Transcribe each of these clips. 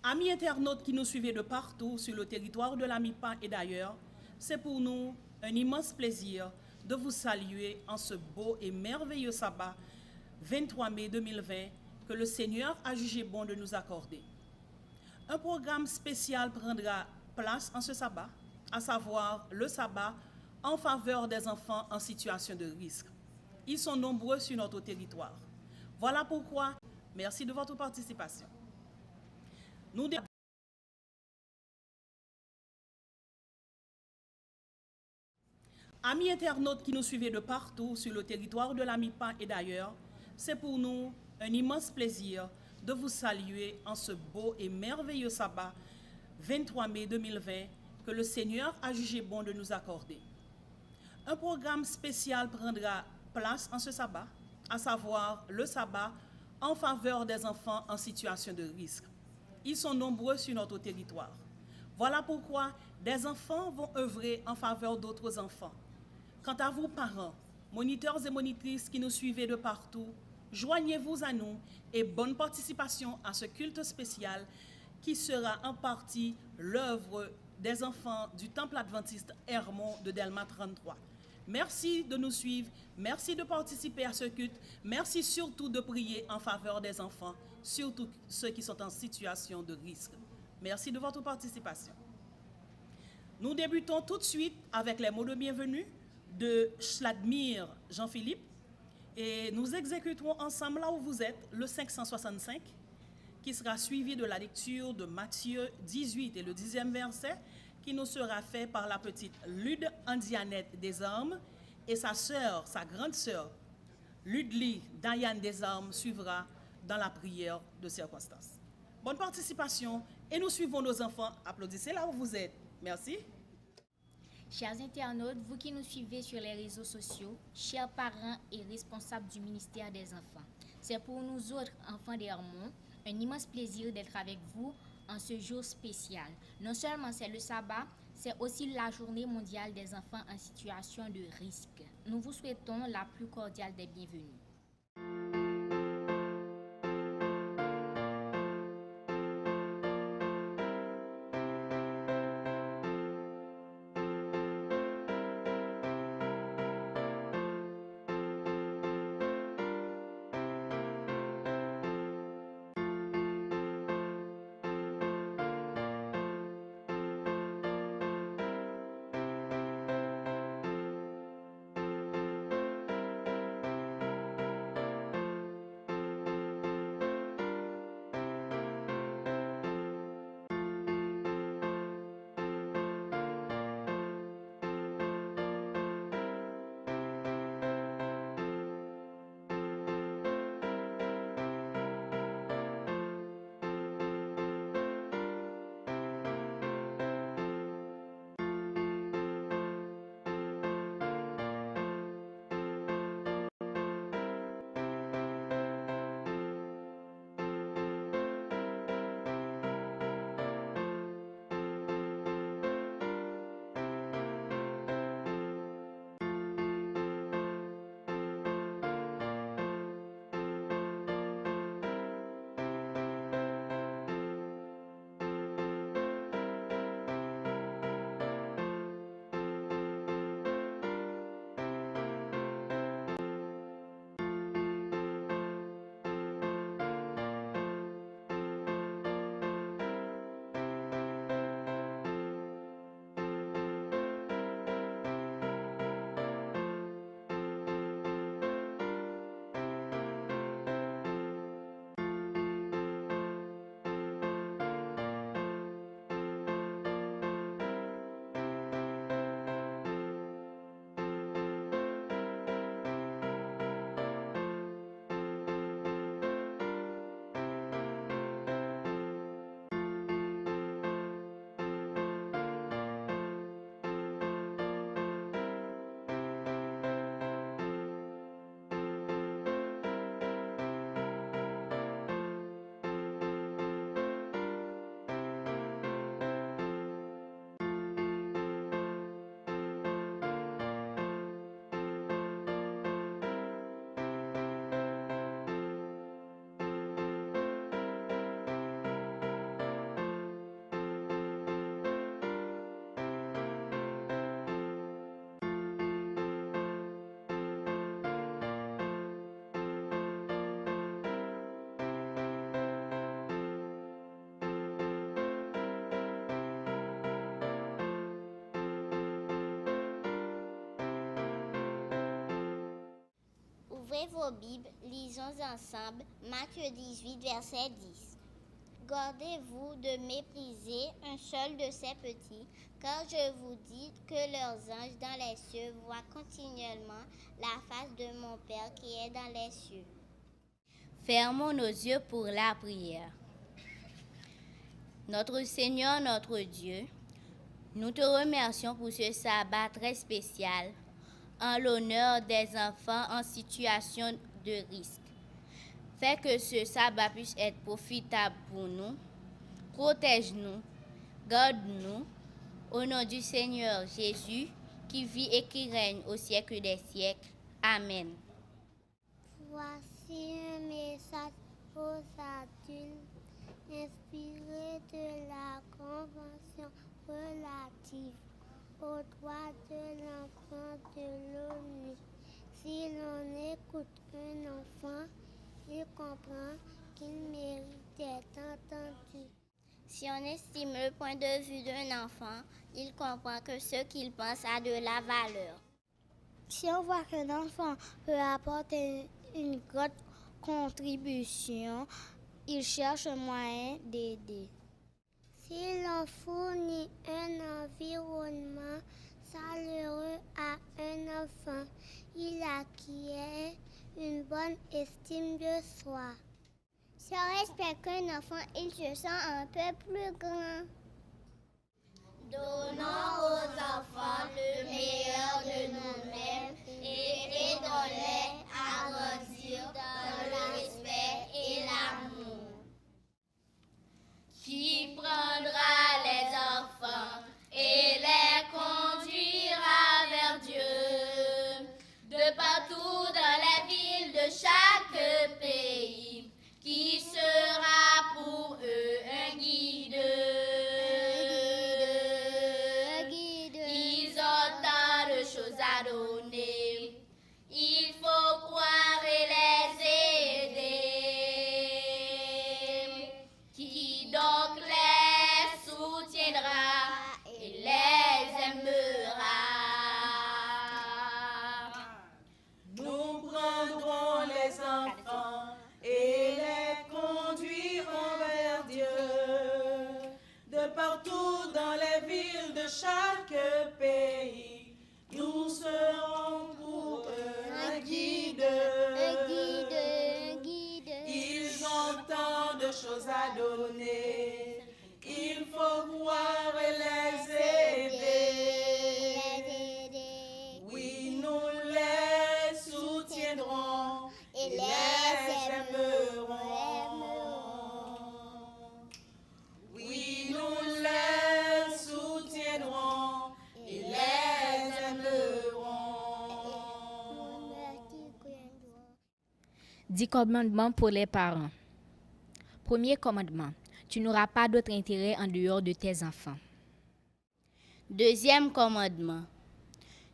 Amis internautes qui nous suivez de partout sur le territoire de la MIPA et d'ailleurs, c'est pour nous un immense plaisir de vous saluer en ce beau et merveilleux sabbat 23 mai 2020 que le Seigneur a jugé bon de nous accorder. Un programme spécial prendra place en ce sabbat, à savoir le sabbat en faveur des enfants en situation de risque. Ils sont nombreux sur notre territoire. Voilà pourquoi, merci de votre participation. Amis internautes qui nous suivez de partout sur le territoire de la MIPA et d'ailleurs, c'est pour nous un immense plaisir de vous saluer en ce beau et merveilleux sabbat 23 mai 2020 que le Seigneur a jugé bon de nous accorder. Un programme spécial prendra place en ce sabbat, à savoir le sabbat en faveur des enfants en situation de risque. Ils sont nombreux sur notre territoire. Voilà pourquoi des enfants vont œuvrer en faveur d'autres enfants. Quant à vous, parents, moniteurs et monitrices qui nous suivez de partout, joignez-vous à nous et bonne participation à ce culte spécial qui sera en partie l'œuvre des enfants du Temple adventiste Hermon de Delma 33. Merci de nous suivre, merci de participer à ce culte, merci surtout de prier en faveur des enfants, surtout ceux qui sont en situation de risque. Merci de votre participation. Nous débutons tout de suite avec les mots de bienvenue de Schladmir Jean-Philippe et nous exécuterons ensemble là où vous êtes le 565 qui sera suivi de la lecture de Matthieu 18 et le 10e verset qui nous sera fait par la petite Lude Andianette Desarmes et sa sœur, sa grande sœur Ludli Diane Desarmes suivra dans la prière de circonstance. Bonne participation et nous suivons nos enfants. Applaudissez là où vous êtes. Merci. Chers internautes, vous qui nous suivez sur les réseaux sociaux, chers parents et responsables du ministère des Enfants, c'est pour nous autres enfants d'Hermon un immense plaisir d'être avec vous en ce jour spécial. Non seulement c'est le sabbat, c'est aussi la journée mondiale des enfants en situation de risque. Nous vous souhaitons la plus cordiale des bienvenues. Ouvrez vos Bibles, lisons ensemble Matthieu 18, verset 10. Gardez-vous de mépriser un seul de ces petits, car je vous dis que leurs anges dans les cieux voient continuellement la face de mon Père qui est dans les cieux. Fermons nos yeux pour la prière. Notre Seigneur, notre Dieu, nous te remercions pour ce sabbat très spécial en l'honneur des enfants en situation de risque. Fais que ce sabbat puisse être profitable pour nous. Protège-nous, garde-nous, au nom du Seigneur Jésus, qui vit et qui règne au siècle des siècles. Amen. Voici un message aux adultes inspiré de la Convention relative aux droits de l'enfant de l'ONU. Si l'on écoute un enfant, il comprend qu'il mérite d'être entendu. Si on estime le point de vue d'un enfant, il comprend que ce qu'il pense a de la valeur. Si on voit qu'un enfant peut apporter une grande contribution, il cherche un moyen d'aider. Si l'on fournit un environnement chaleureux à un enfant, il acquiert une bonne estime de soi. Si on respecte un enfant, il se sent un peu plus grand. Donnons aux enfants le meilleur de nous-mêmes et aidons-les à grandir dans le respect et l'amour. Qui prendra les enfants et les conduira vers Dieu, de partout dans les villes de chaque pays, qui sera pour eux un guide. Ils ont tant de choses à donner, il faut croire et les aider. Qui donc les soutiendra et les aimera. Nous prendrons les enfants et les conduirons vers Dieu. De partout dans les villes de chaque pays, nous serons pour eux un guide. Ils ont tant de choses à donner, il faut voir et les aider. Oui, nous les soutiendrons et les aimerons. Oui, nous les soutiendrons et les aimerons. 10 commandements pour les parents. Premier commandement, tu n'auras pas d'autre intérêt en dehors de tes enfants. Deuxième commandement,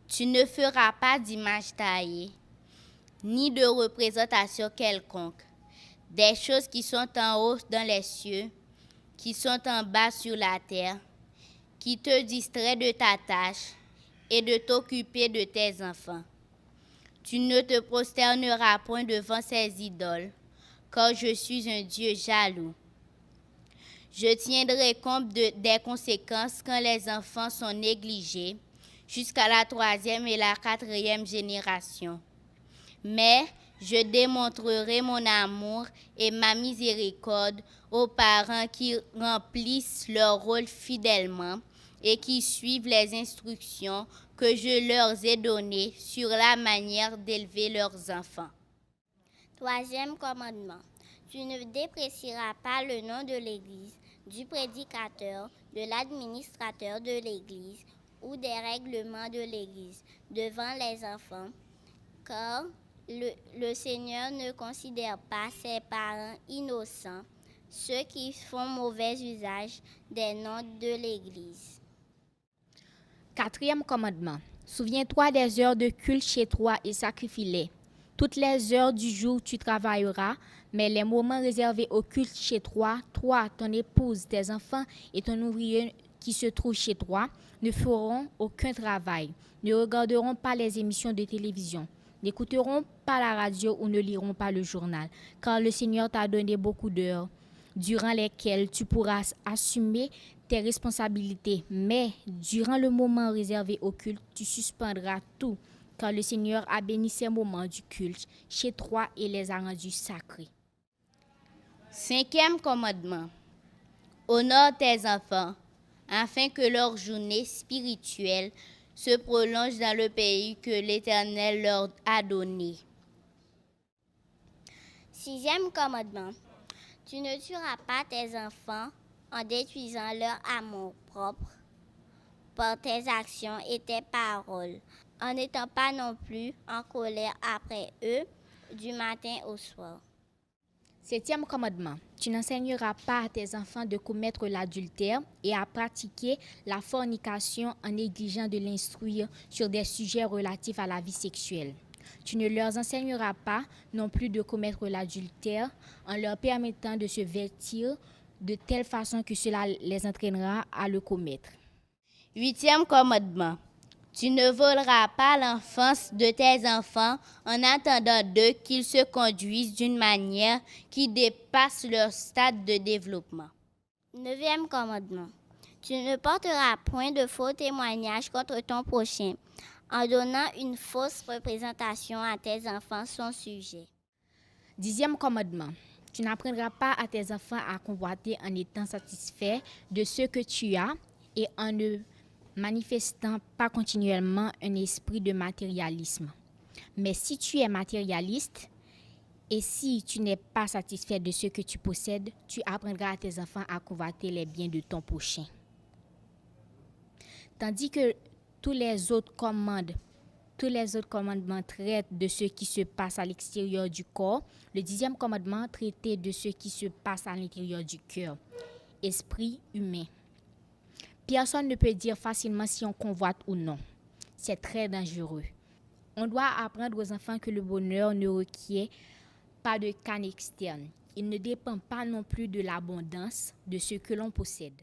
tu ne feras pas d'image taillée, ni de représentation quelconque, des choses qui sont en haut dans les cieux, qui sont en bas sur la terre, qui te distraient de ta tâche et de t'occuper de tes enfants. Tu ne te prosterneras point devant ces idoles, car je suis un Dieu jaloux. Je tiendrai compte des conséquences quand les enfants sont négligés, jusqu'à la 3e et la 4e génération. Mais je démontrerai mon amour et ma miséricorde aux parents qui remplissent leur rôle fidèlement et qui suivent les instructions que je leur ai données sur la manière d'élever leurs enfants. Troisième commandement, tu ne déprécieras pas le nom de l'Église, du prédicateur, de l'administrateur de l'Église ou des règlements de l'Église devant les enfants, car le Seigneur ne considère pas ses parents innocents, ceux qui font mauvais usage des noms de l'Église. Quatrième commandement, souviens-toi des heures de culte chez toi et sacrifie-les. Toutes les heures du jour tu travailleras, mais les moments réservés au culte chez toi, ton épouse, tes enfants et ton ouvrier qui se trouvent chez toi, ne feront aucun travail, ne regarderont pas les émissions de télévision, n'écouteront pas la radio ou ne liront pas le journal, car le Seigneur t'a donné beaucoup d'heures durant lesquelles tu pourras assumer tes responsabilités. Mais durant le moment réservé au culte, tu suspendras tout, car le Seigneur a béni ces moments du culte chez toi et les a rendus sacrés. 5e commandement. Honore tes enfants, afin que leur journée spirituelle se prolonge dans le pays que l'Éternel leur a donné. 6e commandement. Tu ne tueras pas tes enfants en détruisant leur amour propre par tes actions et tes paroles, en n'étant pas non plus en colère après eux du matin au soir. 7e commandement. Tu n'enseigneras pas à tes enfants de commettre l'adultère et à pratiquer la fornication en négligeant de l'instruire sur des sujets relatifs à la vie sexuelle. Tu ne leur enseigneras pas non plus de commettre l'adultère en leur permettant de se vêtir de telle façon que cela les entraînera à le commettre. 8e commandement. Tu ne voleras pas l'enfance de tes enfants en attendant d'eux qu'ils se conduisent d'une manière qui dépasse leur stade de développement. 9e commandement. Tu ne porteras point de faux témoignages contre ton prochain en donnant une fausse représentation à tes enfants son sujet. 10e commandement. Tu n'apprendras pas à tes enfants à convoiter en étant satisfait de ce que tu as et en ne manifestant pas continuellement un esprit de matérialisme. Mais si tu es matérialiste et si tu n'es pas satisfait de ce que tu possèdes, tu apprendras à tes enfants à convoiter les biens de ton prochain. Tandis que tous les autres commandements traitent de ce qui se passe à l'extérieur du corps, le 10e commandement traitait de ce qui se passe à l'intérieur du cœur, esprit humain. Personne ne peut dire facilement si on convoite ou non. C'est très dangereux. On doit apprendre aux enfants que le bonheur ne requiert pas de canne externe. Il ne dépend pas non plus de l'abondance de ce que l'on possède.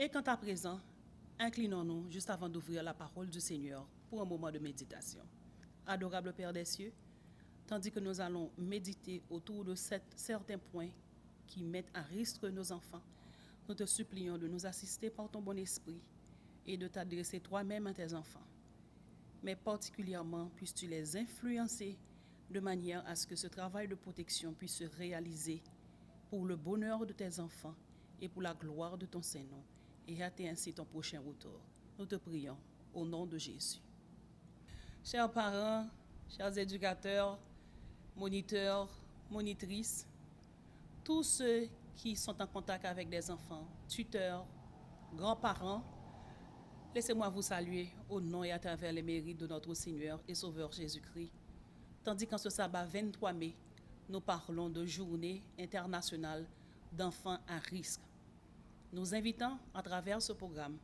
Et quant à présent, inclinons-nous juste avant d'ouvrir la parole du Seigneur pour un moment de méditation. Adorable Père des cieux, tandis que nous allons méditer autour de certains points qui mettent à risque nos enfants, nous te supplions de nous assister par ton bon esprit et de t'adresser toi-même à tes enfants. Mais particulièrement, puisses-tu les influencer de manière à ce que ce travail de protection puisse se réaliser pour le bonheur de tes enfants et pour la gloire de ton Saint-Nom, et hâter ainsi ton prochain retour. Nous te prions au nom de Jésus. Chers parents, chers éducateurs, moniteurs, monitrices, tous ceux qui sont en contact avec des enfants, tuteurs, grands-parents, laissez-moi vous saluer au nom et à travers les mérites de notre Seigneur et Sauveur Jésus-Christ. Tandis qu'en ce sabbat 23 mai, nous parlons de journée internationale d'enfants à risque. Nous invitons à travers ce programme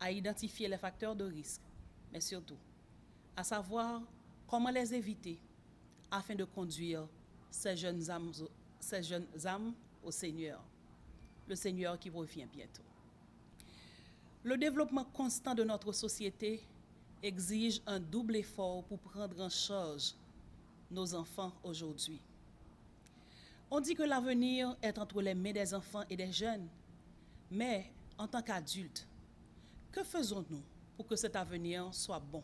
à identifier les facteurs de risque, mais surtout à savoir comment les éviter afin de conduire ces jeunes âmes au Seigneur, le Seigneur qui revient bientôt. Le développement constant de notre société exige un double effort pour prendre en charge nos enfants aujourd'hui. On dit que l'avenir est entre les mains des enfants et des jeunes, mais en tant qu'adultes, que faisons-nous pour que cet avenir soit bon?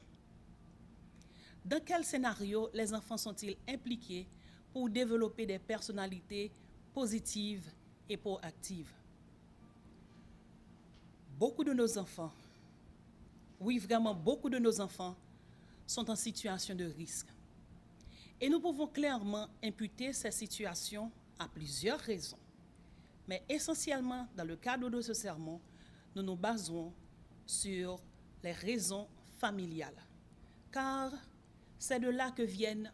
Dans quel scénario les enfants sont-ils impliqués pour développer des personnalités positives et proactives? Beaucoup de nos enfants, oui vraiment beaucoup de nos enfants, sont en situation de risque. Et nous pouvons clairement imputer ces situations à plusieurs raisons. Mais essentiellement, dans le cadre de ce sermon, nous nous basons sur les raisons familiales. Car c'est de là que viennent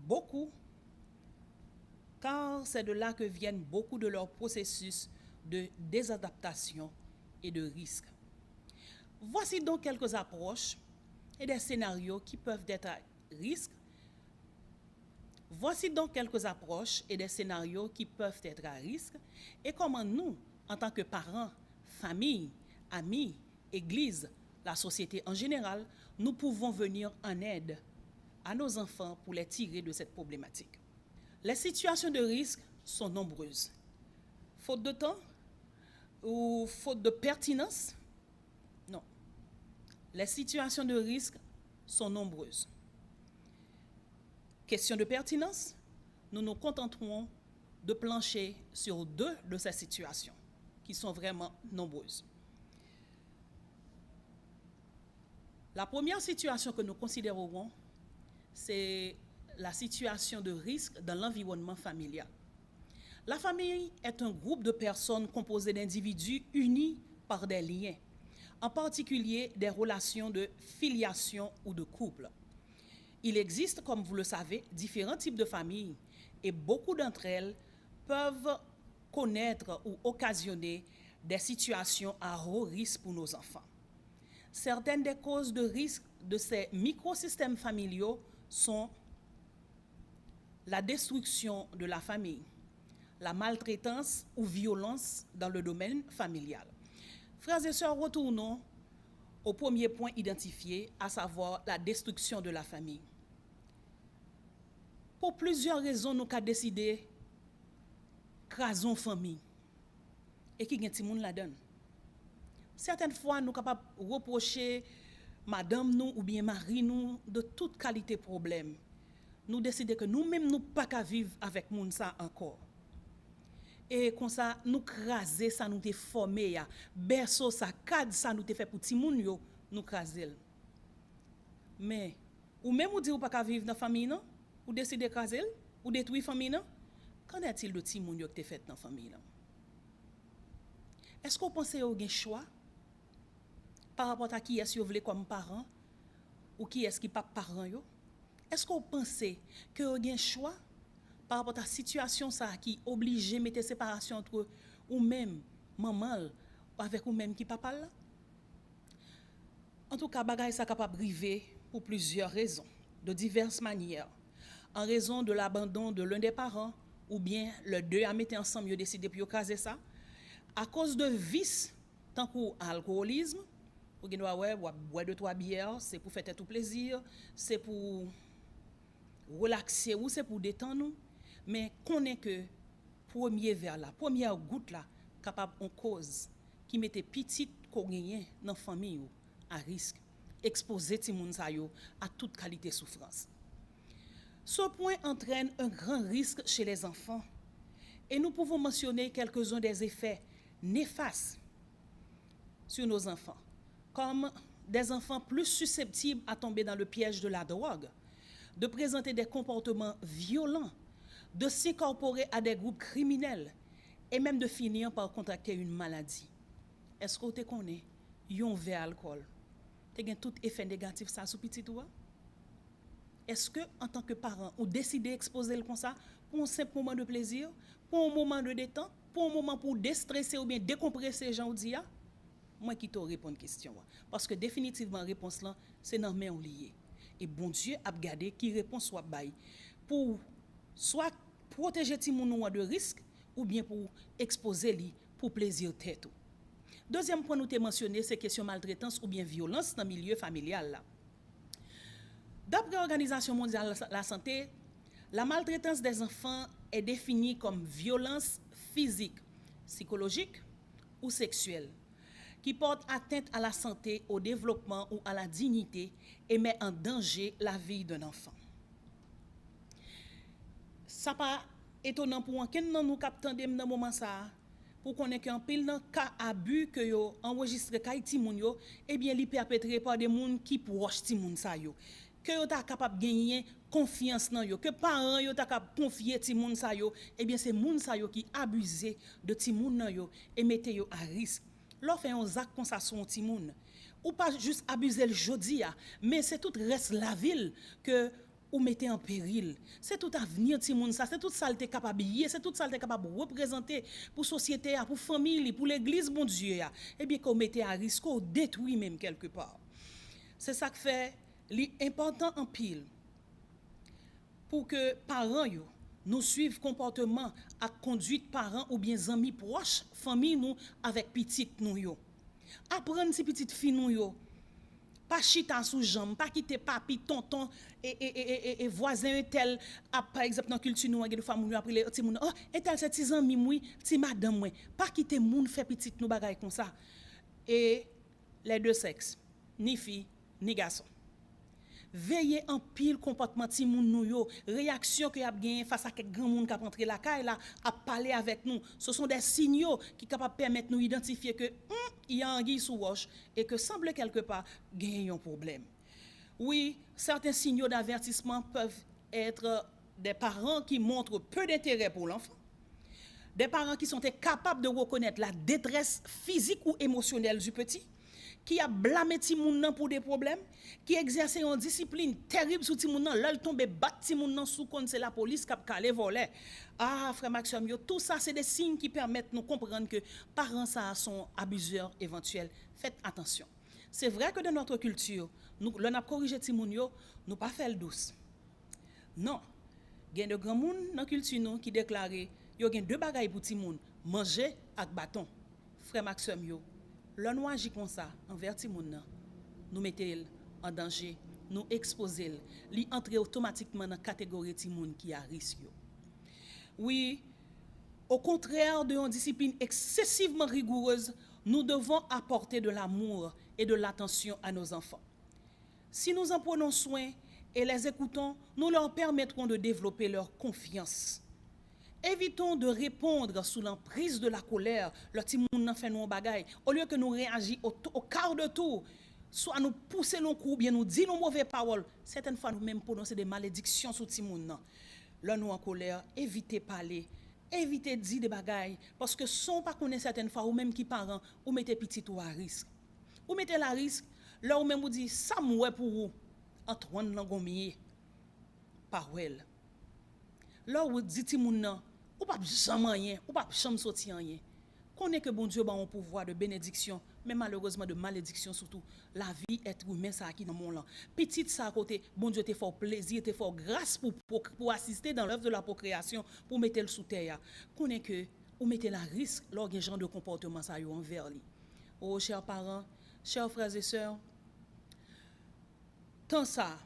beaucoup de leurs processus de désadaptation et de risque. Voici donc quelques approches et des scénarios qui peuvent être à risque. Voici donc quelques approches et des scénarios qui peuvent être à risque et comment nous, en tant que parents, familles, amis, Église, la société en général, nous pouvons venir en aide à nos enfants pour les tirer de cette problématique. Les situations de risque sont nombreuses. Faute de temps ou faute de pertinence? Non. Les situations de risque sont nombreuses. Question de pertinence, nous nous contenterons de plancher sur 2 de ces situations qui sont vraiment nombreuses. La première situation que nous considérerons, c'est la situation de risque dans l'environnement familial. La famille est un groupe de personnes composé d'individus unis par des liens, en particulier des relations de filiation ou de couple. Il existe, comme vous le savez, différents types de familles et beaucoup d'entre elles peuvent connaître ou occasionner des situations à haut risque pour nos enfants. Certaines des causes de risque de ces microsystèmes familiaux sont la destruction de la famille, la maltraitance ou violence dans le domaine familial. Frères et sœurs, retournons au premier point identifié, à savoir la destruction de la famille. Pour plusieurs raisons, nous avons décidé de craser la famille. Et qui est moun la donne. Certaines fois, nous sommes capables de reprocher madame nous ou bien mari nous de toute qualité de problème. Nous décidons que nous-mêmes, nous ne pouvons pas vivre avec moun ça encore. Et comme ça, nous craser ça nous te formé ya, berceau ça, cadre ça nous te fait pour ti moun yo, nous craser. Mais ou même ou dit ou pas vivre dans la famille non, ou décider craser ou détruire famille non, qu'en est-il de ti moun yo que te fait dans la famille non? Est-ce qu'on pense au gen choix par rapport à qui est-ce que vous voulez comme parent ou qui est-ce qui pas parent yo? Est-ce qu'on pense que vous avez un choix par rapport à la situation ça, qui oblige à mettre séparation entre ou même maman avec ou même qui papa là? En tout cas, bagay ça capable briver pour plusieurs raisons, de diverses manières. En raison de l'abandon de l'un des parents ou bien le deux à mettre ensemble, ils décidé pour caser ça. À cause de vices tant que alcoolisme, ou gen ouais, boire 2-3 bières, c'est pour faire tout plaisir, c'est pour relaxer ou c'est pour détendre nous, mais connaît que premier verre là, première goutte là, capable en cause qui mettait petite qu'on gagne dans famille à risque, exposer ti moun sa yo à toute qualité de souffrance. Ce point entraîne un grand risque chez les enfants et nous pouvons mentionner quelques-uns des effets néfastes sur nos enfants, comme des enfants plus susceptibles à tomber dans le piège de la drogue, de présenter des comportements violents, de s'incorporer à des groupes criminels et même de finir par contracter une maladie. Est-ce que vous connaissez yon verre alcool? Te gen tout effet négatif ça sur petit toi? Est-ce que en tant que parent, vous décidez d'exposer le comme ça pour un simple moment de plaisir, pour un moment de détente, pour un moment pour déstresser ou bien décompresser gens dit ya? Moi qui te réponds question parce que définitivement réponse là c'est dans main lié. Et bon Dieu a regardé qui réponse soit bail pour soit protéger ti moun de risque ou bien pour exposer li pour plaisir tête. Deuxième point nous t'ai mentionné c'est question maltraitance ou bien violence dans le milieu familial là. D'après l'Organisation mondiale de la santé, la maltraitance des enfants est définie comme violence physique, psychologique ou sexuelle qui porte atteinte à la santé, au développement ou à la dignité et met en danger la vie d'un enfant. Ça pas étonnant pour un nous nous captons dans moment ça pour connaître qu'un pile dans cas abus que yo enregistré kay ti moun yo et bien li perpétré par des moun qui proche ti moun sa yo que yo ta capable gagner confiance dans yo que parents yo ta capable confier ti moun sa yo et bien c'est moun sa yo qui abusé de ti moun nan yo et mette yo à risque. L'on fait un acte comme ça sur un ti moun ou pas juste abuser le jodi mais c'est tout reste la ville que ou mettez en péril. C'est tout avenir ti moun ça, c'est tout ça t'es capable c'est tout ça t'es capable représenter pour société pour famille, pour l'église bon Dieu et bien qu'on mettez à risque ou détruit même quelque part. C'est ça que fait l'important en pile pour que parents yo nous suivent comportement à conduite parents ou bien amis proches, famille nous avec petite nous yo. Apprendre ces petites filles nous yo. Pas chita sous jambe, pas quitter papi, tonton et voisin tel par exemple dans culture nous de femme nous après les petit moun oh et tel c'est petits amis moi, petit madame moi. Pas quitter moun fait petite nous bagaille comme ça. Et les deux sexes, ni fille ni garçon. Veillez en pile comportement ti moun nou yo, réaction que y a gagné face à quelques grand monde qui a rentré la caille là à parler avec nous. Ce sont des signaux qui capable permettre nous identifier que il y a anguille sous roche et que semble quelque part gagner un problème. Oui, certains signaux d'avertissement peuvent être des parents qui montrent peu d'intérêt pour l'enfant. Des parents qui sont capables de reconnaître la détresse physique ou émotionnelle du petit, qui a blâmé ti moun nan pour des problèmes, qui exerce une discipline terrible sur ti moun nan, l'ol tombe bat ti moun nan sous compte c'est la police qui a calé voler. Ah frère Maxime, tout ça c'est des signes qui permettent nous comprendre que parents ça sont abuseurs éventuels. Faites attention. C'est vrai que dans notre culture, nous l'on a corrigé ti moun yo, nous pas fait le douce. Non. Il y a de grands moun dans culture nous qui déclaré yo gen deux bagailles pour ti moun, manger ak bâton. Frère Maxime yo, l'on agit comme ça envers ti moun nan, nous mettez en danger, nous exposer, li entrer automatiquement dans catégorie ti moun qui a risque. Oui, au contraire de une discipline excessivement rigoureuse, nous devons apporter de l'amour et de l'attention à nos enfants. Si nous en prenons soin et les écoutons, nous leur permettrons de développer leur confiance. Évitons de répondre sous l'emprise de la colère, le petit monde nan fait nous bagay, au lieu que nous réagir au quart de tour, soit nous pousser nos coups, bien nous dire nos mauvaises paroles. Certaines fois nous même prononcer des malédictions sur petit monde nan. Là nous en colère, évitez parler, évitez dire des bagailles parce que sans pas connaître certaines fois ou même qui parents ou mettez petit ou à risque. Ou mettez la risque, là ou même vous dit ça moué pour vous Antoine Langomier par elle. Là où dit ti moun nan, ou pas jamais rien, ou pas jamais sorti rien. Connaît que bon Dieu ba un pouvoir de bénédiction, mais malheureusement de malédiction surtout. La vie est humain ça qui dans mon là. Petite ça à côté, bon Dieu te fait plaisir, te fait grâce pour assister dans l'œuvre de la procréation, pour mettre le sous terre. Connaît que ou mettez la risque lors des gens de comportement ça yo envers lui. Oh, chers parents, chers frères et sœurs, tant ça,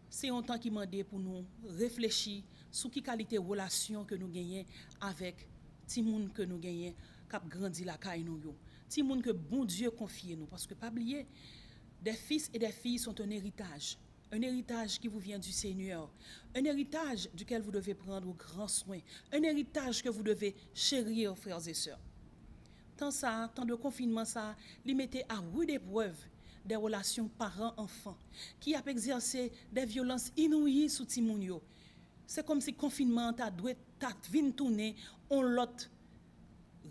c'est un temps qui m'a demandé pour nous réfléchir sur qui qualité de relation que nous gagnons avec ti moun que nous gagnons cap grandi la caille nous yo. Ti moun que bon Dieu confie nous parce que pas oublier des fils et des filles sont un héritage qui vous vient du Seigneur, un héritage duquel vous devez prendre grand soin, un héritage que vous devez chérir, frères et sœurs. Tant ça, tant de confinement ça, li mettait à rude épreuve des relations parents-enfants qui a exercé des violences inouïes sous ti moun yo. C'est comme si confinement t'a vinn tourner on l'autre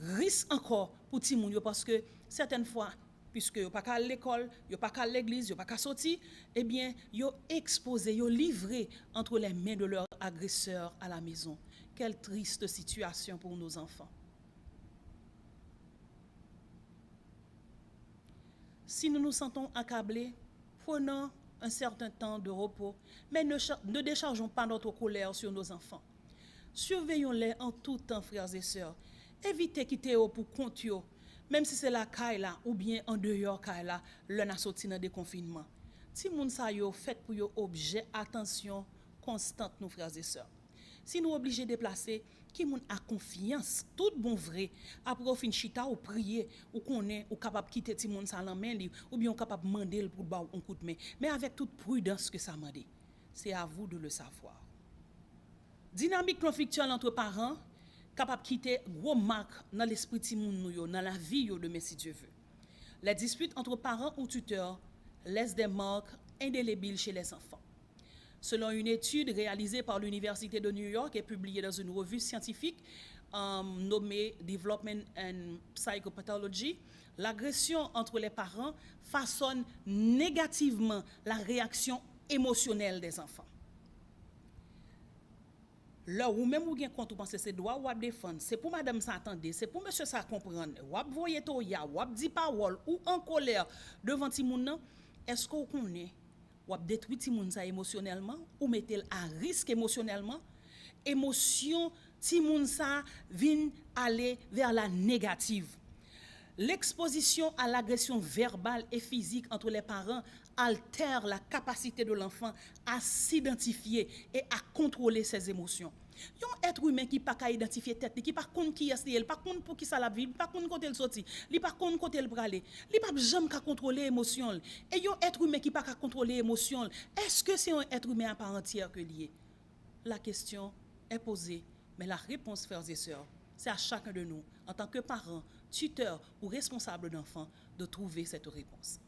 risque encore pour ti moun yo parce que certaines fois puisque yo pas qu'à l'école, yo pas qu'à l'église, yo pas qu'à sortir, eh bien, yo exposé, yo livré entre les mains de leurs agresseurs à la maison. Quelle triste situation pour nos enfants. Si nous nous sentons accablés, prenons un certain temps de repos, mais ne déchargeons pas notre colère sur nos enfants. Surveillons-les en tout temps, frères et sœurs. Évitez quitter eux pour compte yo, même si c'est la caille là ou bien en dehors caille là, l'on a sorti dans des confinements. Si moun sa yo fait pour yo objet attention constante nos frères et sœurs. Si nous obligés de déplacer, qui moun a confiance, tout bon vrai, après fin chita ou prier ou connaît ou capable quitter ti moun sa lan main li ou bien capable demander pour ba un coup de main, mais avec toute prudence que ça mande. C'est à vous de le savoir. Dynamique conflictuelle entre parents capable quitter gros marque dans l'esprit ti moun nou yo, dans la vie yo demain si Dieu veut. Les disputes entre parents ou tuteurs laissent des marques indélébiles chez les enfants. Selon une étude réalisée par l'Université de New York et publiée dans une revue scientifique nommée Development and Psychopathology, l'agression entre les parents façonne négativement la réaction émotionnelle des enfants. Là où même ou gen compte ou penser c'est droit ou défendre, c'est pour madame ça attendre, c'est pour monsieur ça comprendre, ou voyer to ya, ou dit parole ou en colère devant ti moun nan, est-ce qu'on connaît ou détruit ti moun ça émotionnellement ou mettez à risque émotionnellement? Émotion ti moun ça vient aller vers la négative. L'exposition à l'agression verbale et physique entre les parents altère la capacité de l'enfant à s'identifier et à contrôler ses émotions. Un être humain qui pas qu'à identifier tête, qui pas compte qui est il, pas compte pour qui ça la vie, pas compte côté le sorti, li pas compte côté le braler, li pas jamais qu'à contrôler émotion. Et un être humain qui pas qu'à contrôler émotion, est-ce que c'est un être humain à part entière que lié? La question est posée, mais la réponse, frères et sœurs, c'est à chacun de nous, en tant que parents, tuteurs ou responsables d'enfants, de trouver cette réponse.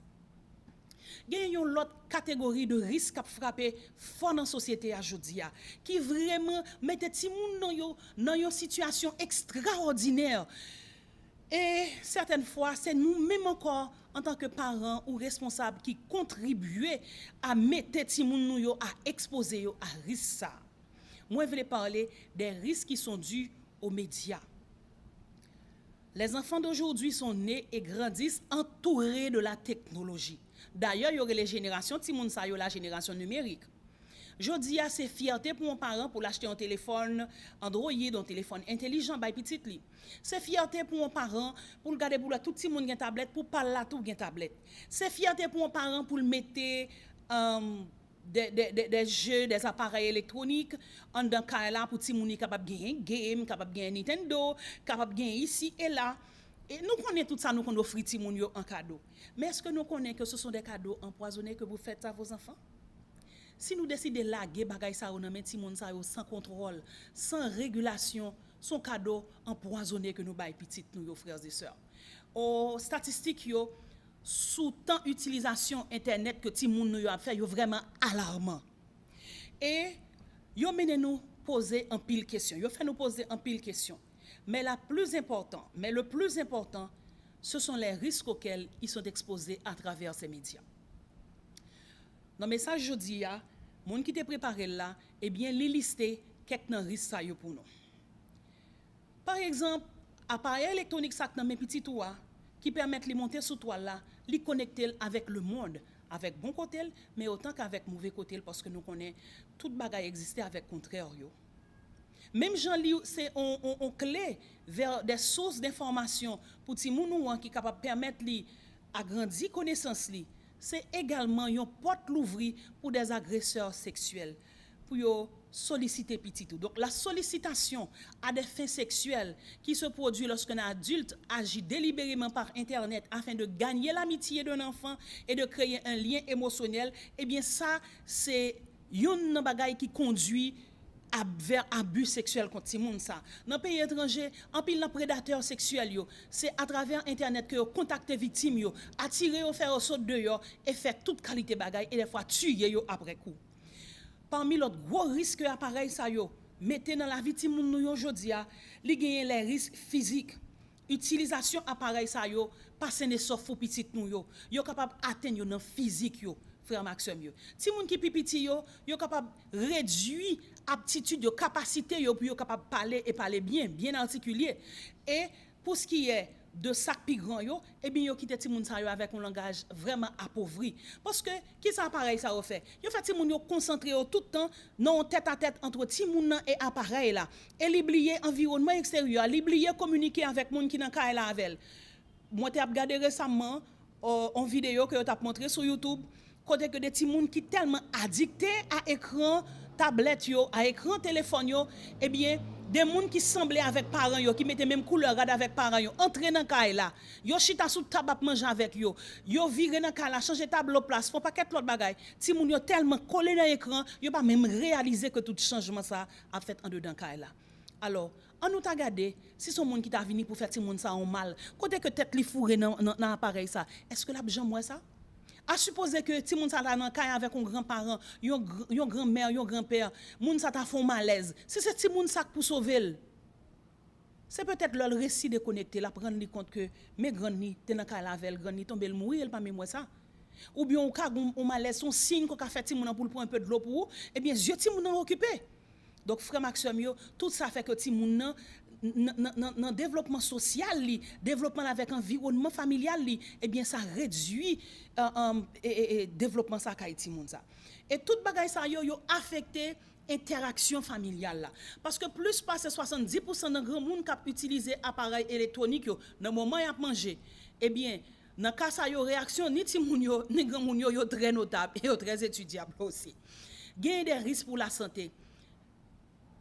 Il y a une autre catégorie de risques qui frappent fort dans la société aujourd'hui, qui vraiment mettent ti moun dans une situation extraordinaire. Et certaines fois, c'est nous-mêmes encore, en tant que parents ou responsables, qui contribuent à mettre ti moun à exposer à risque. Moi, je vais parler des risques qui sont dus aux médias. Les enfants d'aujourd'hui sont nés et grandissent entourés de la technologie. D'ailleurs, il y aurait les générations, ti moun sa yo la génération numérique. Jodi a c'est fierté pour un parent pour l'acheter un téléphone Android, un téléphone intelligent by petit li. C'est fierté pour un parent pour le garder pour tout ti moun gen tablette pour parler là tout gen tablette. C'est fierté pour un parent pour le mettre des jeux, des appareils électroniques en dans là pour ti moun capable gagner game, capable gagner Nintendo, capable gagner ici et là. Et nous connaissons tout ça, nous qu'on offre ti moun yo en cadeau. Mais est-ce que nous connaissons que ce sont des cadeaux empoisonnés que vous faites à vos enfants? Si nous décidons de laguer bagay sa ou nan men ti moun sa yo sans contrôle, sans régulation, son cadeau empoisonné que nous bay petit nous yo frères et sœurs. Aux statistiques yo sous temps utilisation internet que ti moun nou yo a fait yo vraiment alarmant. Et yo mène nous poser en pile question. Yo fait nous poser en pile question. Mais le plus important, ce sont les risques auxquels ils sont exposés à travers ces médias. Dans le message jodi a, moun qui te préparé là, eh bien, li listé quelques risques ça yo pour nous. Par exemple, appareil électronique ça nan men petit toit qui permettent de monter sur toit là, li connecter avec le monde, avec bon côté, mais autant qu'avec mauvais côté parce que nous connaissons toute bagaille exister avec contraire yo. Même Jean-Li, c'est on clé vers des sources d'information pour ti moun qui capable permettre li agrandir connaissance li. C'est également une porte l'ouvrir pour des agresseurs sexuels, pour yo solliciter petit tout. Donc la sollicitation à des fins sexuelles qui se produit lorsqu'un adulte agit délibérément par internet afin de gagner l'amitié d'un enfant et de créer un lien émotionnel, eh bien ça c'est une bagaille qui conduit vers abus sexuel contre ti moun ça. Dans pays étranger, en pile nan prédateurs sexuels yo, c'est à travers internet que yo contacter victime yo, attirer yo faire saut de yo et faire toute qualité bagaille et des fois tuer yo après coup. Parmi l'autre gros risque appareil ça yo, mettez dans la vie ti moun nou yo jodi a, li gagne les risques physiques. Utilisation appareil ça yo, passer ne sauf pour petit nou yo. Yo capable atteindre yo dans physique yo. Frère Maxime yo. Ti moun ki pipiti yo capable réduire aptitude yo, capacité yo pour yo capable parler et parler bien articulé. Et pour ce qui est de sac pi grand yo, eh bien yo kite ti moun sa yo avec un langage vraiment appauvri. Parce que qui ça appareil ça yo fait? Yo fait ti moun yo concentré yo tout le temps non tête à tête entre ti moun nan et appareil là. Et l'oublier environnement extérieur, l'oublier communiquer avec moun qui nan ka la avec. Moi t'ai regardé récemment en vidéo que yo t'a montré sur YouTube. Côté que des petits moun qui tellement addictés à écran tablette yo, à écran téléphone yo, eh bien des moun qui semblaient avec parents yo, qui mettaient même couleur rad avec parents yo, entrer dans caille là, yo chita sous table manger avec yo viré dans caille là, changer table place, font paquet l'autre bagaille. Ti moun yo tellement collé dans l'écran, yo pas même réaliser que tout changement ça a fait en dedans caille là. Alors, on nous t'a regardé, si son monde qui t'a venu pour faire ti moun ça en mal, côté que tête li fourré dans appareil ça, est-ce que la jambe moi ça? À supposer que ti moun sa ta nan kay avec un grand-parent, yon grand-mère, yon grand-père, moun sa ta font malaise. Si c'est ti moun sa pour sauver, c'est peut-être le récit de connecter la prendre compte que mes grand ni te nan kay la vel, grand ni tomber le mourir, elle pas même moi ça. Ou bien on ka un malaise, son signe qu'on a fait ti moun pour prendre un peu de l'eau pour ou, eh bien je ti moun occupé. Donc frère Maxime yo, tout ça fait que ti moun nan dans développement social li, développement avec environnement familial li, eh bien ça réduit développement ça kay ti moun ça. Et toute bagay ça yo affecté interaction familiale là, parce que plus passe 70% de grand monde qui utiliser appareil électronique yo dans moment y a manger, eh bien dans cas ça yo réaction ni ti moun yo ni grand moun yo très notable et très étudiable aussi. Gain des risques pour la santé.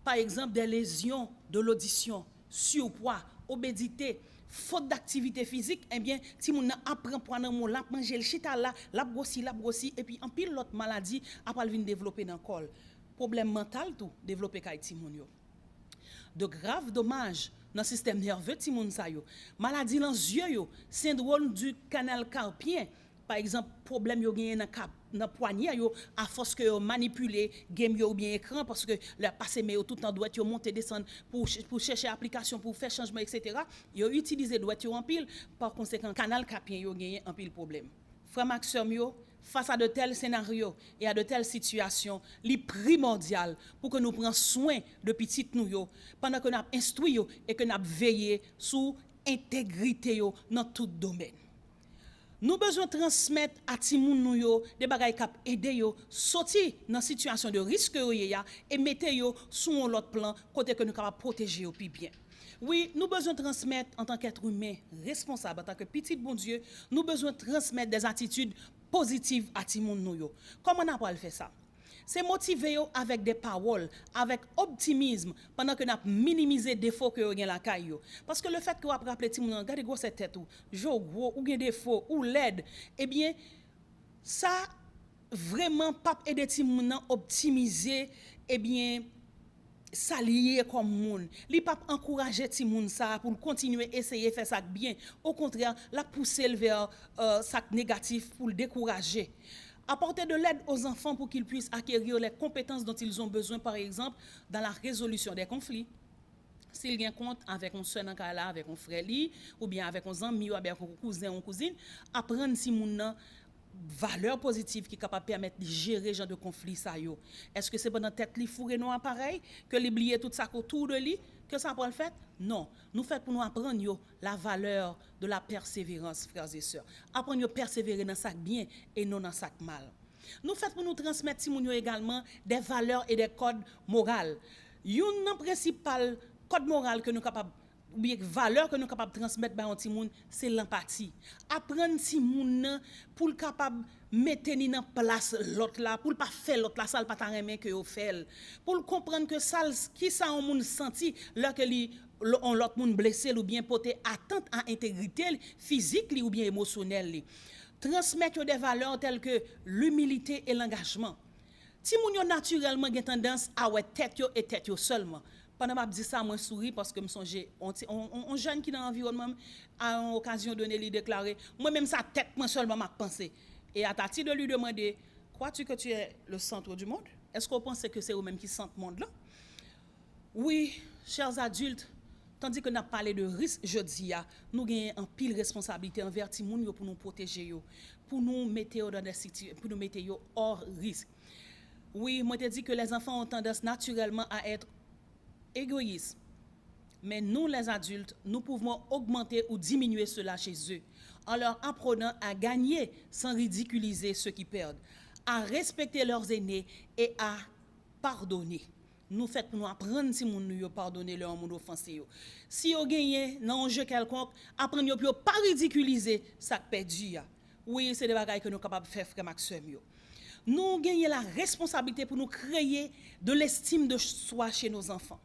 Par exemple, des lésions de l'audition, surpoids, obésité, faute d'activité physique, eh bien, si moun apprend prendre mon la manger le chita là, la grossi et puis en pile l'autre maladie après venir développer dans col. Problème mental tout développer kay ti moun yo. De graves dommages dans le système nerveux ti moun sa yo. Maladie dans yeux yo, syndrome du canal carpien. Par exemple, problème yo gagné dans poignet yo à force que yo manipuler game yo ou bien écran parce que le passer mais tout en doit yo monter descendre pour chercher application pour faire changement etc. Yo utiliser doit yo en pile par conséquent canal carpien yo gagné en pile problème. Frère Maxime yo face à de tels scénarios et à de telles situations, li primordial pour que nous prenions soin de petites nous yo pendant que nous instruit yo et que nous veiller sur intégrité yo dans tout domaine. Nous besoin transmettre à ti moun nou yo des bagay k'ap aider yo sorti dans situation de risque yo ya et mettre yo sur un autre plan côté que nous capable protéger yo plus bien. Oui, nous besoin transmettre en tant qu'être humain responsable en tant que petit bon Dieu, nous besoin transmettre des attitudes positives à ti moun nou yo. Comment on va faire ça? C'est motiver avec des paroles, avec optimisme, pendant que nous minimisé les défauts que vous avez la caille. Parce que le fait que vous avez rappelé, regardez gros cette tête, gros, ou des défauts, ou l'aide, eh bien, ça vraiment pas aider les gens à optimiser, eh bien, s'allier comme moun. Li pas encourager ti moun ça pour continuer essayer faire ça bien. Au contraire, la pousser vers ça négatif pour le décourager. Apporter de l'aide aux enfants pour qu'ils puissent acquérir les compétences dont ils ont besoin, par exemple, dans la résolution des conflits. S'il y a un compte avec un soeur avec un frère, ou bien avec un ami, ou avec un cousin ou cousine, apprendre si mon valeur positive qui est capable de permettre de gérer ce genre de conflit. Est-ce que c'est pendant tête li fourré non appareil, que l'oublier tout ça autour de lui, que ça peut le faire? Non. Nous faisons pour nous apprendre la valeur de la persévérance, frères et sœurs. Apprendre à persévérer dans ça bien et non dans ça mal. Nous faisons pour nous transmettre également des valeurs et des codes moraux. Une principal code moral que nous capable ou bien valeur que nous capable transmettre ba un petit monde, c'est l'empathie. Apprendre ti moun pour capable mettre ni dans place l'autre là, pour pas faire l'autre là ça pas ta remen que yo fait. Pour comprendre que ça qui ça on moun senti là que on l'autre moun blessé ou bien porter atteinte à intégrité physique ou bien émotionnelle. Transmettre des valeurs telles que l'humilité et l'engagement. Si moun yo naturellement gen tendance à ouais tête yo et tête yo seulement. Pendant m'a dit ça moi souris parce que me songe on jeune qui dans l'environnement a une occasion donné lui déclarer moi même sa tête moi seulement m'a pensé et à tati de lui demander crois-tu que tu es le centre du monde? Est-ce qu'on pense que c'est eux même qui centre le monde là? Oui, chers adultes, tandis que nous avons parlé de risque jeudi, nous avons en pile responsabilité envers les gens pour nous protéger, pour nous mettre dans des situations, pour nous mettre hors risque. Oui, moi te dis que les enfants ont tendance naturellement à être égoïstes. Mais nous, les adultes, nous pouvons augmenter ou diminuer cela chez eux en leur apprenant à gagner sans ridiculiser ceux qui perdent, à respecter leurs aînés et à pardonner. Nous fait pour nous apprendre si moun nous pardonner leur monde offensé. Si vous gagnez dans un jeu quelconque, apprendre pour pas ridiculiser ça perdu. Oui, c'est des bagages que nous capables de faire frère Maxime. Nous gagnons la responsabilité pour nous créer de l'estime de soi chez nos enfants.